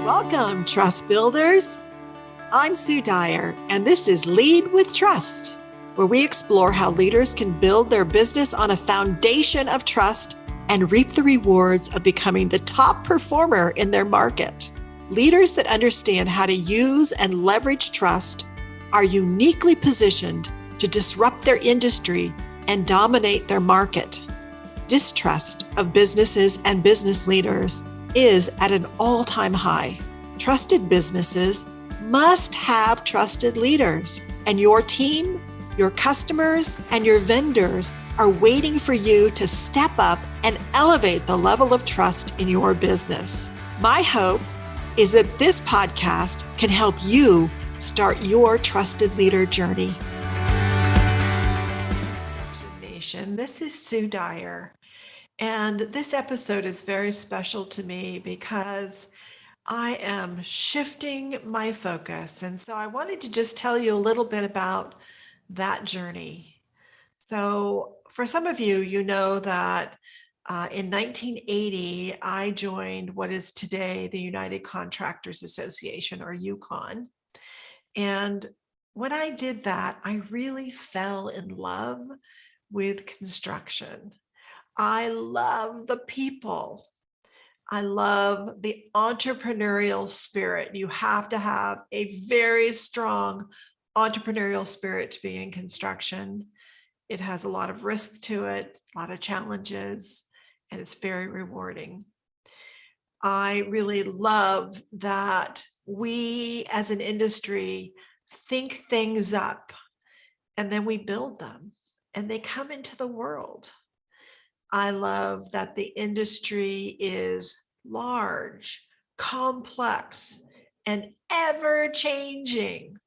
Welcome, trust builders. I'm Sue Dyer, and this is Lead with Trust, where we explore how leaders can build their business on a foundation of trust and reap the rewards of becoming the top performer in their market. Leaders that understand how to use and leverage trust are uniquely positioned to disrupt their industry and dominate their market. Distrust of businesses and business leaders is at an all-time high. Trusted businesses must have trusted leaders, and your team, your customers, and your vendors are waiting for you to step up and elevate the level of trust in your business. My hope is that this podcast can help you start your trusted leader journey. Construction Nation, this is Sue Dyer. And this episode is very special to me because I am shifting my focus. And so I wanted to just tell you a little bit about that journey. So for some of you, you know that in 1980, I joined what is today the United Contractors Association, or UConn. And when I did that, I really fell in love with construction. I love the people. I love the entrepreneurial spirit. You have to have a very strong entrepreneurial spirit to be in construction. It has a lot of risk to it, a lot of challenges, and it's very rewarding. I really love that we as an industry think things up and then we build them and they come into the world. I love that the industry is large, complex, and ever-changing.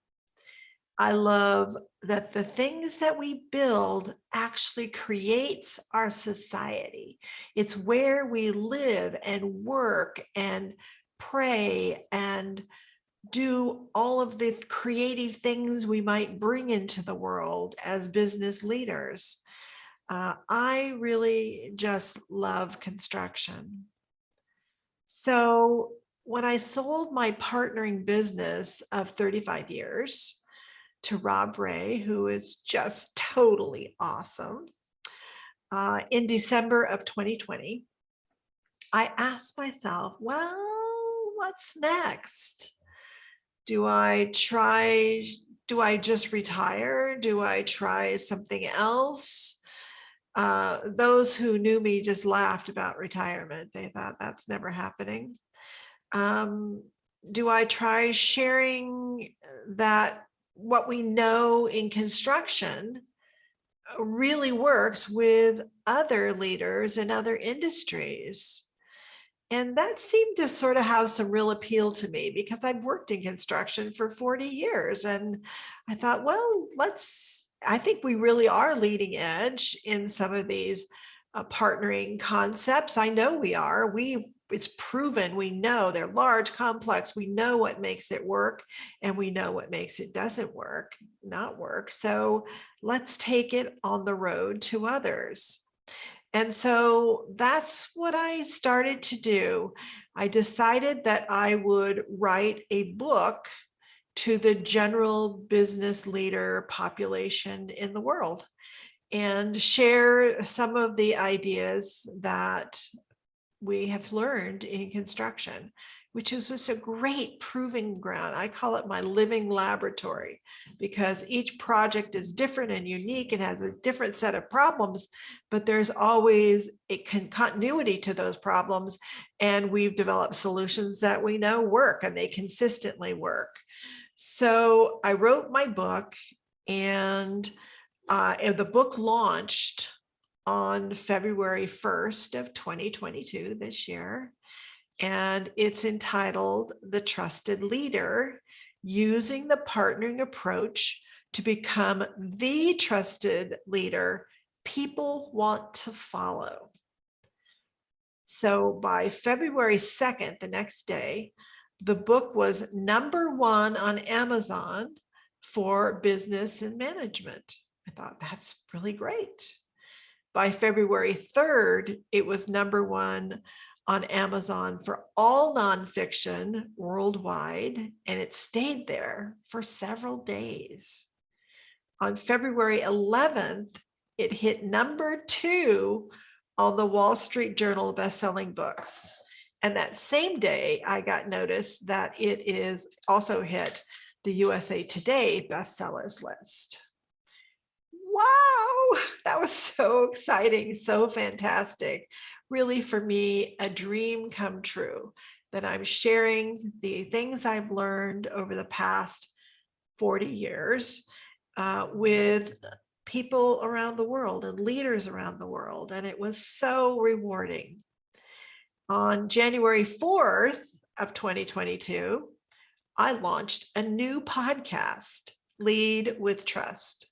I love that the things that we build actually creates our society. It's where we live and work and pray and do all of the creative things we might bring into the world as business leaders. I really just love construction. So when I sold my partnering business of 35 years to Rob Ray, who is just totally awesome, in December of 2020, I asked myself, well, what's next? Do I just retire? Do I try something else? Those who knew me just laughed about retirement. They thought that's never happening. Do I try sharing that what we know in construction really works with other leaders in other industries? And that seemed to sort of have some real appeal to me because I've worked in construction for 40 years. And I thought, well, I think we really are leading edge in some of these partnering concepts. I know we are. It's proven. We know they're large, complex. We know what makes it work, and we know what makes it not work. So let's take it on the road to others. And so that's what I started to do. I decided that I would write a book to the general business leader population in the world and share some of the ideas that we have learned in construction, which is just a great proving ground. I call it my living laboratory because each project is different and unique and has a different set of problems, but there's always a continuity to those problems. And we've developed solutions that we know work and they consistently work. So I wrote my book, and the book launched on February 1st of 2022 this year. And it's entitled The Trusted Leader, Using the Partnering Approach to Become the Trusted Leader People Want to Follow. So by February 2nd, the next day, the book was #1 on Amazon for business and management. I thought that's really great. By February 3rd, it was #1 on Amazon for all nonfiction worldwide, and it stayed there for several days. On February 11th, it hit number 2 on the Wall Street Journal bestselling books. And that same day, I got notice that it is also hit the USA Today bestsellers list. Wow, that was so exciting, so fantastic. Really, for me, a dream come true that I'm sharing the things I've learned over the past 40 years with people around the world and leaders around the world. And it was so rewarding. On January 4th of 2022, I launched a new podcast, Lead with Trust.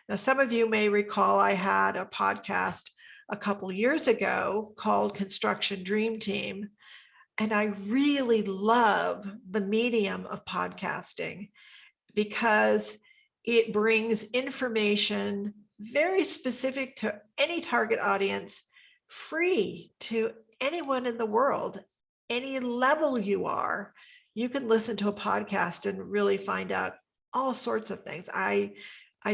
Now, some of you may recall I had a podcast a couple years ago called Construction Dream Team. And I really love the medium of podcasting because it brings information very specific to any target audience, free to anyone in the world, any level you are. You can listen to a podcast and really find out all sorts of things. I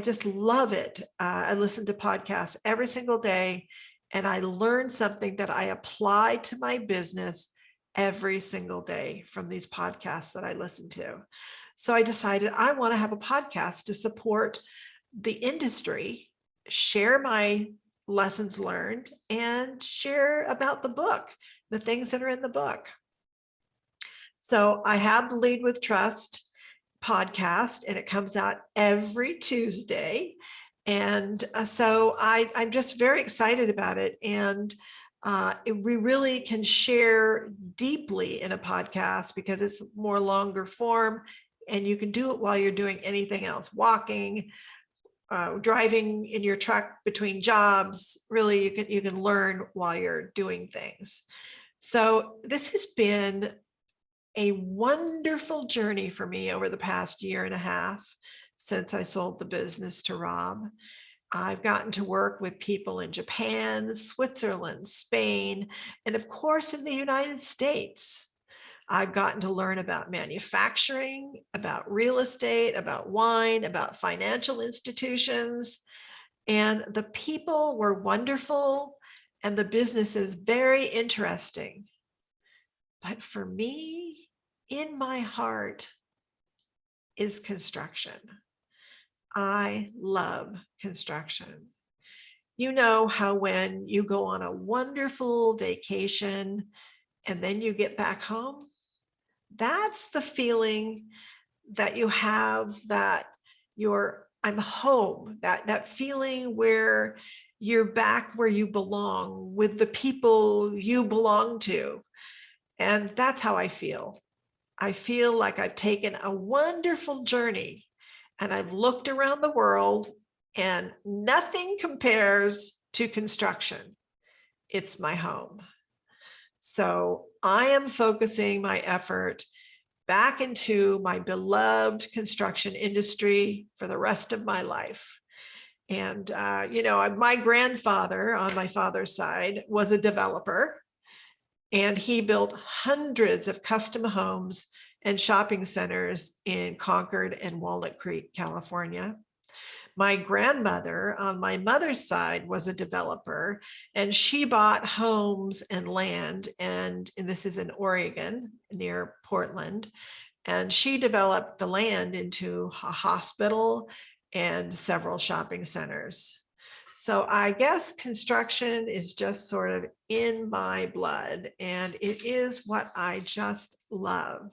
just love it. I listen to podcasts every single day, and I learn something that I apply to my business every single day from these podcasts that I listen to. So I decided I want to have a podcast to support the industry, share my lessons learned, and share about the book, the things that are in the book. So I have the Lead with Trust podcast, and it comes out every Tuesday. And so I'm just very excited about it. And we really can share deeply in a podcast because it's more longer form, and you can do it while you're doing anything else, walking, driving in your truck between jobs. Really, you can learn while you're doing things. So this has been a wonderful journey for me over the past year and a half since I sold the business to Rob. I've gotten to work with people in Japan, Switzerland, Spain, and of course in the United States. I've gotten to learn about manufacturing, about real estate, about wine, about financial institutions, and the people were wonderful and the business is very interesting. But for me, in my heart, is construction. I love construction. You know how when you go on a wonderful vacation and then you get back home, that's the feeling that you have, that I'm home, that feeling where you're back where you belong with the people you belong to. And that's how I feel. I feel like I've taken a wonderful journey and I've looked around the world and nothing compares to construction. It's my home. So I am focusing my effort back into my beloved construction industry for the rest of my life. And, my grandfather on my father's side was a developer. And he built hundreds of custom homes and shopping centers in Concord and Walnut Creek, California. My grandmother on my mother's side was a developer, and she bought homes and land, and this is in Oregon near Portland. And she developed the land into a hospital and several shopping centers. So I guess construction is just sort of in my blood, and it is what I just love.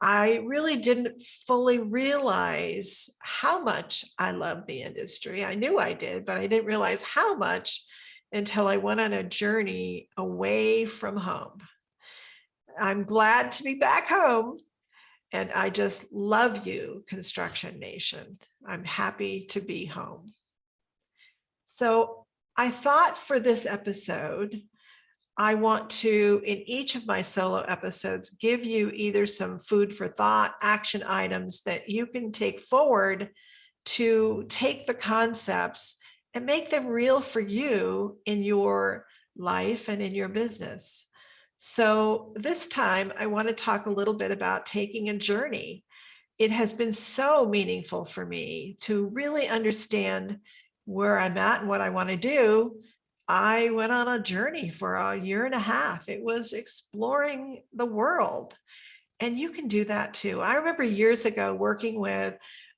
I really didn't fully realize how much I loved the industry. I knew I did, but I didn't realize how much until I went on a journey away from home. I'm glad to be back home, and I just love you, Construction Nation. I'm happy to be home. So I thought for this episode, I want to, in each of my solo episodes, give you either some food for thought, action items that you can take forward to take the concepts and make them real for you in your life and in your business. So this time I want to talk a little bit about taking a journey. It has been so meaningful for me to really understand where I'm at and what I want to do. I went on a journey for a year and a half. It was exploring the world. And you can do that too. I remember years ago working with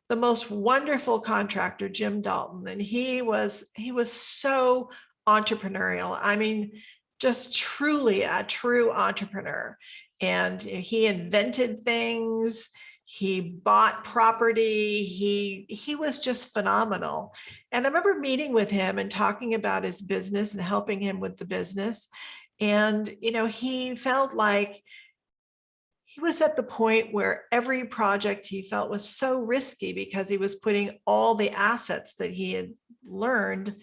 the most wonderful contractor, Jim Dalton, and he was so entrepreneurial. I mean, just truly a true entrepreneur. And he invented things. He bought property. He was just phenomenal. And I remember meeting with him and talking about his business and helping him with the business. And he felt like he was at the point where every project he felt was so risky because he was putting all the assets that he had learned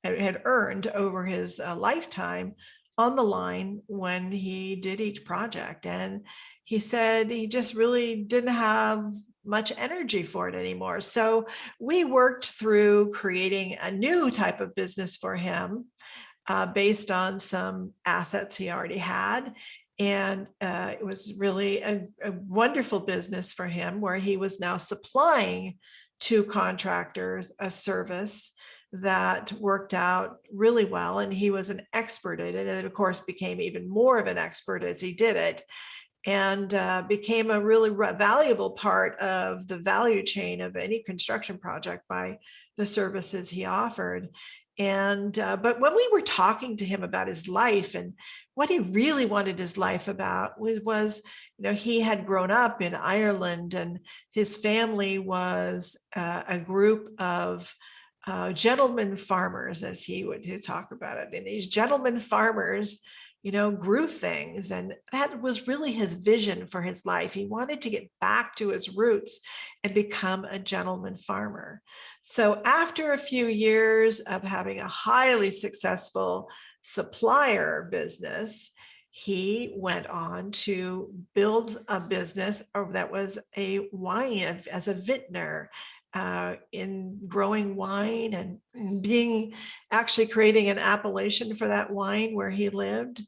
and had earned over his lifetime on the line when he did each project. And he said he just really didn't have much energy for it anymore. So we worked through creating a new type of business for him based on some assets he already had. And it was really a wonderful business for him where he was now supplying to contractors a service that worked out really well. And he was an expert at it. And of course, became even more of an expert as he did it, and became a really valuable part of the value chain of any construction project by the services he offered. And but when we were talking to him about his life and what he really wanted his life about was he had grown up in Ireland, and his family was a group of gentlemen farmers, as he would talk about it. And these gentlemen farmers grew things. And that was really his vision for his life. He wanted to get back to his roots and become a gentleman farmer. So after a few years of having a highly successful supplier business, he went on to build a business that was a wine as a vintner, in growing wine and being actually creating an appellation for that wine where he lived.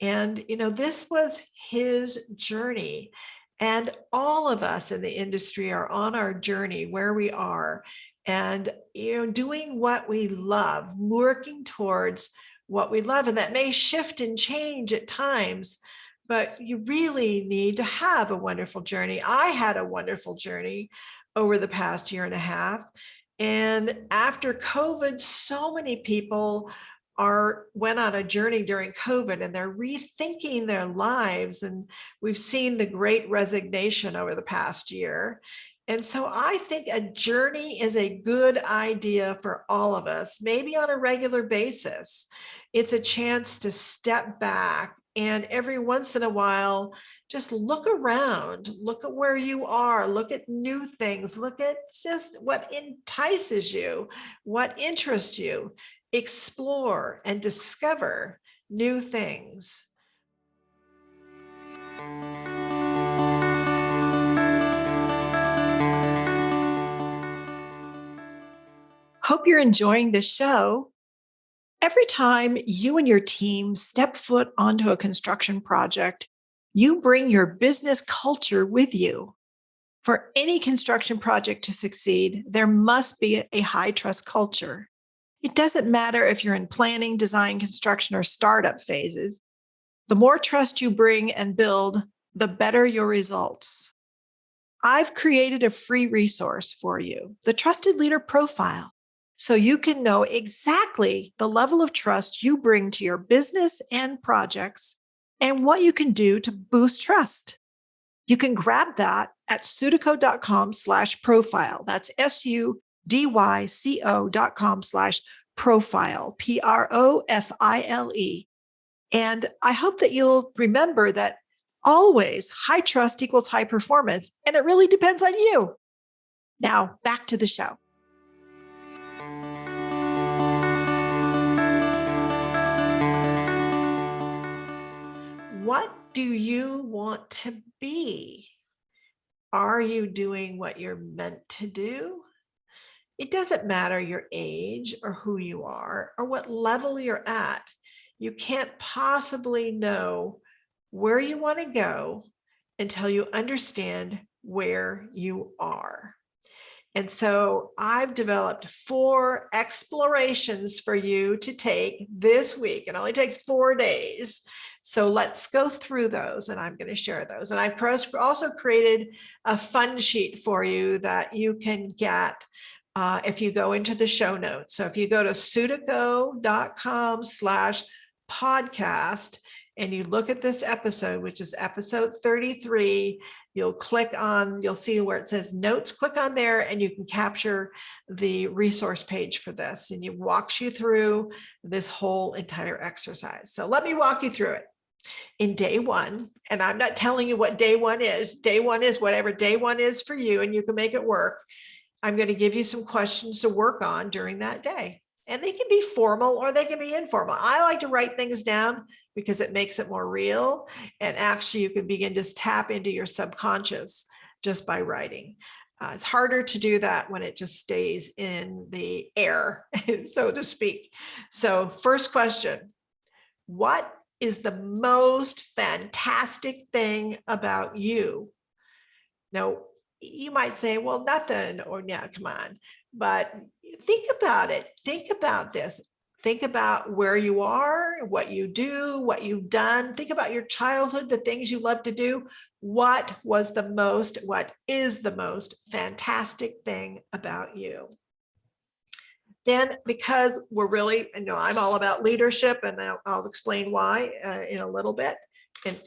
And, this was his journey. And all of us in the industry are on our journey where we are and, doing what we love, working towards what we love. And that may shift and change at times, but you really need to have a wonderful journey. I had a wonderful journey over the past year and a half. And after COVID, so many people went on a journey during COVID, and they're rethinking their lives. And we've seen the great resignation over the past year. And so I think a journey is a good idea for all of us, maybe on a regular basis. It's a chance to step back and every once in a while, just look around, look at where you are, look at new things, look at just what entices you, what interests you, explore and discover new things. Hope you're enjoying this show. Every time you and your team step foot onto a construction project, you bring your business culture with you. For any construction project to succeed, there must be a high trust culture. It doesn't matter if you're in planning, design, construction, or startup phases. The more trust you bring and build, the better your results. I've created a free resource for you, the Trusted Leader Profile, so you can know exactly the level of trust you bring to your business and projects and what you can do to boost trust. You can grab that at sudico.com/profile. That's SUDYCO.com/profile, PROFILE. And I hope that you'll remember that always high trust equals high performance, and it really depends on you. Now, back to the show. What do you want to be? Are you doing what you're meant to do? It doesn't matter your age or who you are or what level you're at. You can't possibly know where you want to go until you understand where you are. And so I've developed 4 explorations for you to take this week. It only takes 4 days. So let's go through those, and I'm going to share those. And I've also created a fun sheet for you that you can get if you go into the show notes. So if you go to sudaco.com/podcast and you look at this episode, which is episode 33, you'll see where it says notes, click on there, and you can capture the resource page for this. And it walks you through this whole entire exercise. So let me walk you through it. In day 1, and I'm not telling you what day 1 is. Day 1 is whatever day 1 is for you, and you can make it work. I'm going to give you some questions to work on during that day. And they can be formal or they can be informal. I like to write things down because it makes it more real. And actually, you can begin to tap into your subconscious just by writing. It's harder to do that when it just stays in the air, so to speak. So first question, what is the most fantastic thing about you? Now, you might say, well, nothing, or yeah, come on. But think about it. Think about this. Think about where you are, what you do, what you've done. Think about your childhood, the things you love to do. What is the most fantastic thing about you? Then, because we're really, I'm all about leadership, and I'll explain why in a little bit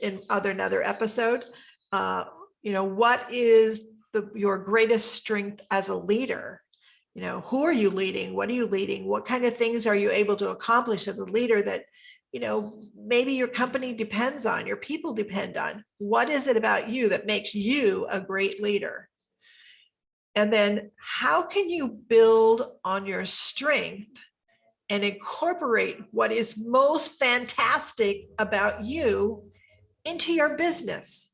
in another episode. What is your greatest strength as a leader? Who are you leading? What are you leading? What kind of things are you able to accomplish as a leader that, maybe your company depends on, your people depend on? What is it about you that makes you a great leader? And then how can you build on your strength and incorporate what is most fantastic about you into your business?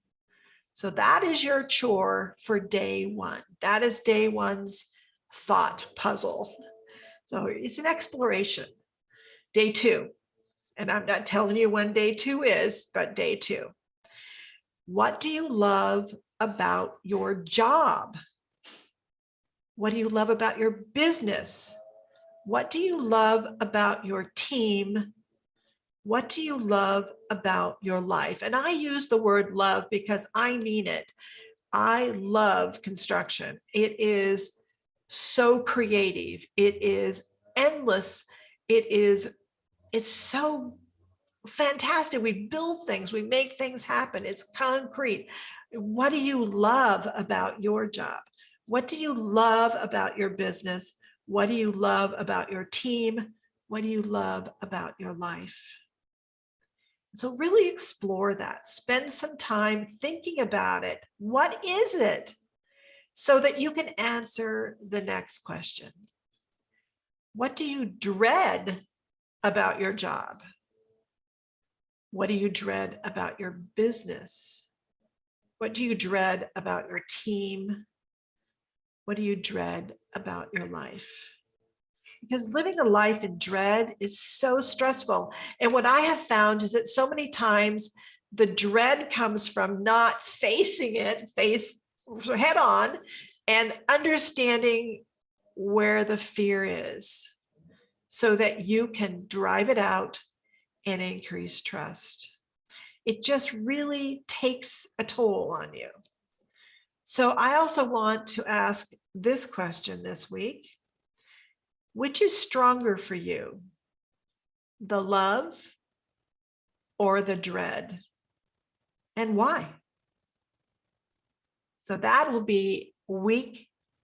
So that is your chore for day 1. That is day 1's thought puzzle. So it's an exploration. Day 2, and I'm not telling you when day 2 is, but day 2. What do you love about your job? What do you love about your business? What do you love about your team? What do you love about your life? And I use the word love because I mean it. I love construction. It is so creative. It is endless. It's so fantastic. We build things, we make things happen. It's concrete. What do you love about your job? What do you love about your business? What do you love about your team? What do you love about your life? So really explore that. Spend some time thinking about it. What is it? So that you can answer the next question. What do you dread about your job? What do you dread about your business? What do you dread about your team? What do you dread about your life? Because living a life in dread is so stressful. And what I have found is that so many times the dread comes from not facing it head on and understanding where the fear is so that you can drive it out and increase trust. It just really takes a toll on you. So I also want to ask this question this week. Which is stronger for you, the love or the dread? And why? So that will be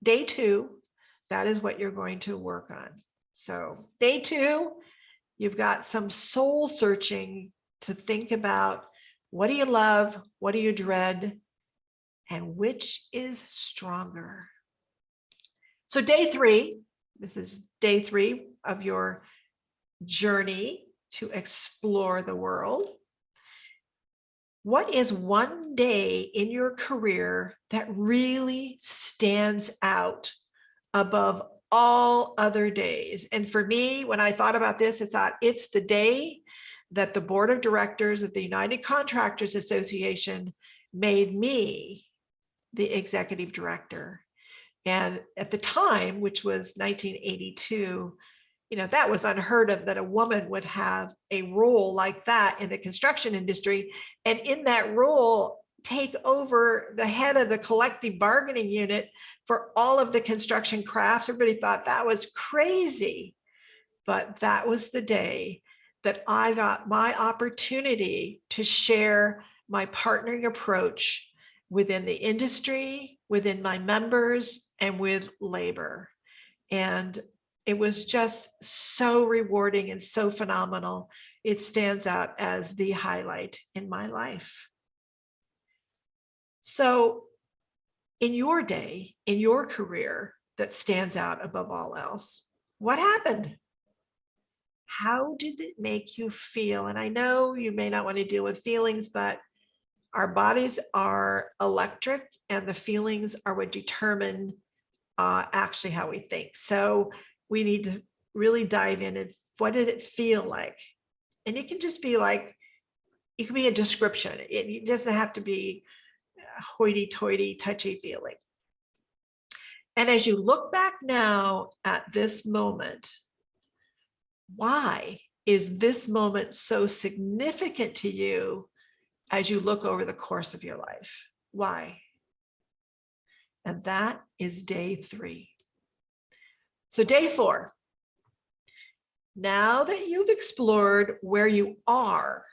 day 2. That is what you're going to work on. So day 2, you've got some soul searching to think about. What do you love? What do you dread? And which is stronger? So day 3, this is day 3 of your journey to explore the world. What is one day in your career that really stands out above all other days? And for me, when I thought about this, I thought it's the day that the board of directors of the United Contractors Association made me the executive director. And at the time, which was 1982, that was unheard of, that a woman would have a role like that in the construction industry. And in that role, take over the head of the collective bargaining unit for all of the construction crafts. Everybody thought that was crazy. But that was the day that I got my opportunity to share my partnering approach within the industry, within my members, and with labor. And it was just so rewarding and so phenomenal. It stands out as the highlight in my life. So in your day, in your career that stands out above all else, what happened? How did it make you feel? And I know you may not want to deal with feelings, but our bodies are electric and the feelings are what determine actually how we think. So we need to really dive in and what did it feel like? And it can just be like, it can be a description. It doesn't have to be hoity-toity, touchy-feely. And as you look back now at this moment, why is this moment so significant to you as you look over the course of your life? Why? And that is day 3. So day 4, now that you've explored where you are,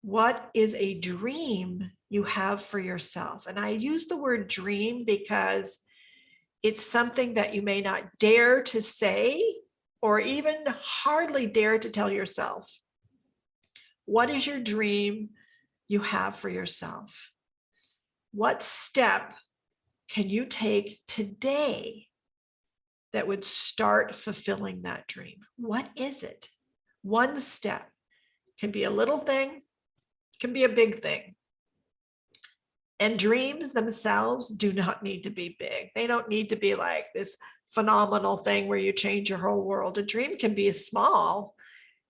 what is a dream you have for yourself? And I use the word dream because it's something that you may not dare to say or even hardly dare to tell yourself. What is your dream you have for yourself? What step can you take today that would start fulfilling that dream? What is it? One step. Can be a little thing, can be a big thing. And dreams themselves do not need to be big. They don't need to be like this phenomenal thing where you change your whole world. A dream can be small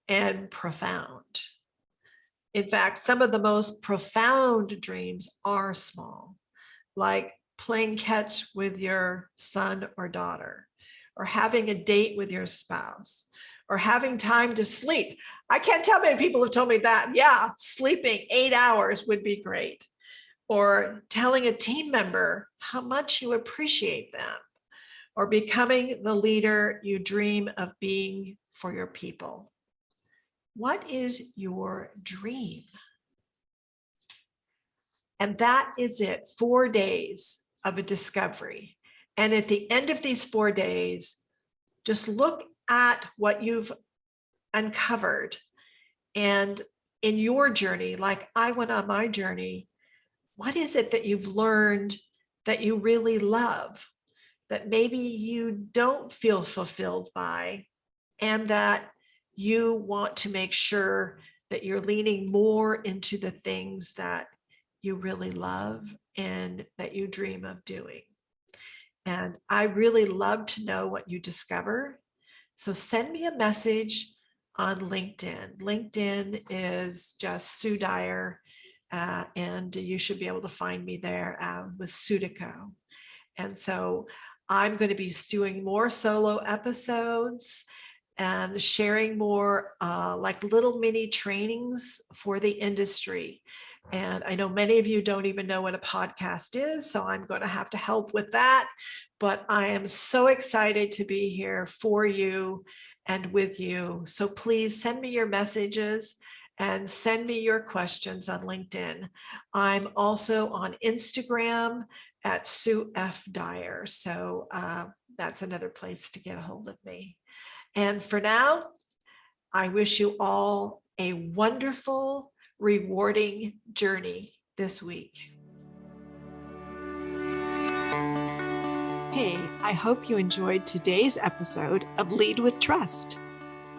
and profound. In fact, some of the most profound dreams are small, like playing catch with your son or daughter, or having a date with your spouse, or having time to sleep. I can't tell many people have told me that. Yeah, sleeping 8 hours would be great. Or telling a team member how much you appreciate them, or becoming the leader you dream of being for your people. What is your dream? And that is it, 4 days of a discovery. And at the end of these 4 days, just look at what you've uncovered. And in your journey, like I went on my journey, what is it that you've learned that you really love, that maybe you don't feel fulfilled by, and that you want to make sure that you're leaning more into the things that you really love and that you dream of doing? And I really love to know what you discover. So send me a message on LinkedIn. LinkedIn is just Sue Dyer. And you should be able to find me there with Sudico. And so I'm going to be doing more solo episodes and sharing more like little mini trainings for the industry. And I know many of you don't even know what a podcast is, so I'm going to have to help with that. But I am so excited to be here for you and with you. So please send me your messages and send me your questions on LinkedIn. I'm also on Instagram at Sue F. Dyer. So that's another place to get a hold of me. And for now, I wish you all a wonderful, rewarding journey this week. Hey, I hope you enjoyed today's episode of Lead with Trust,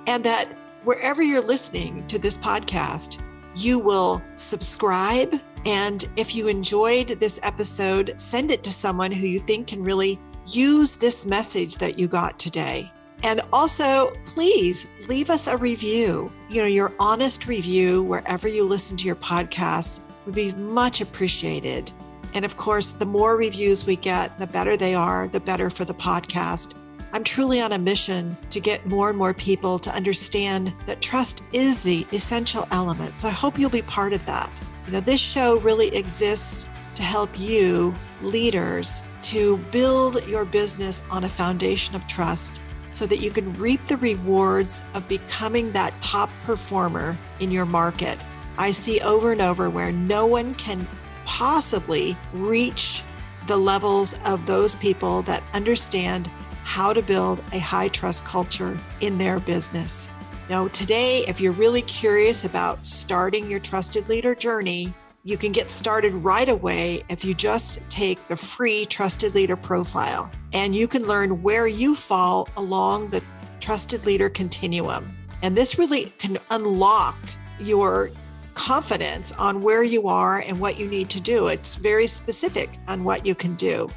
and that wherever you're listening to this podcast, you will subscribe. And if you enjoyed this episode, send it to someone who you think can really use this message that you got today. And also, please leave us a review. Your honest review wherever you listen to your podcasts would be much appreciated. And of course, the more reviews we get, the better they are, the better for the podcast. I'm truly on a mission to get more and more people to understand that trust is the essential element. So I hope you'll be part of that. This show really exists to help you, leaders, to build your business on a foundation of trust so that you can reap the rewards of becoming that top performer in your market. I see over and over where no one can possibly reach the levels of those people that understand how to build a high trust culture in their business. Now, today, if you're really curious about starting your trusted leader journey, you can get started right away if you just take the free Trusted Leader Profile, and you can learn where you fall along the Trusted Leader continuum. And this really can unlock your confidence on where you are and what you need to do. It's very specific on what you can do.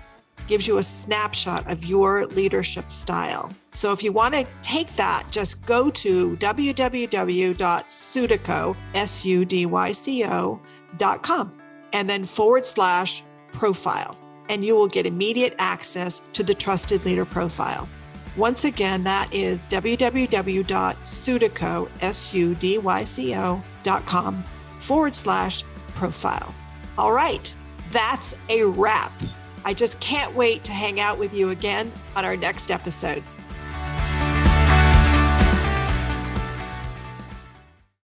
Gives you a snapshot of your leadership style. So if you want to take that, just go to www.sudyco.com and then /profile, and you will get immediate access to the Trusted Leader Profile. Once again, that is www.sudyco.com /profile. All right, that's a wrap. I just can't wait to hang out with you again on our next episode.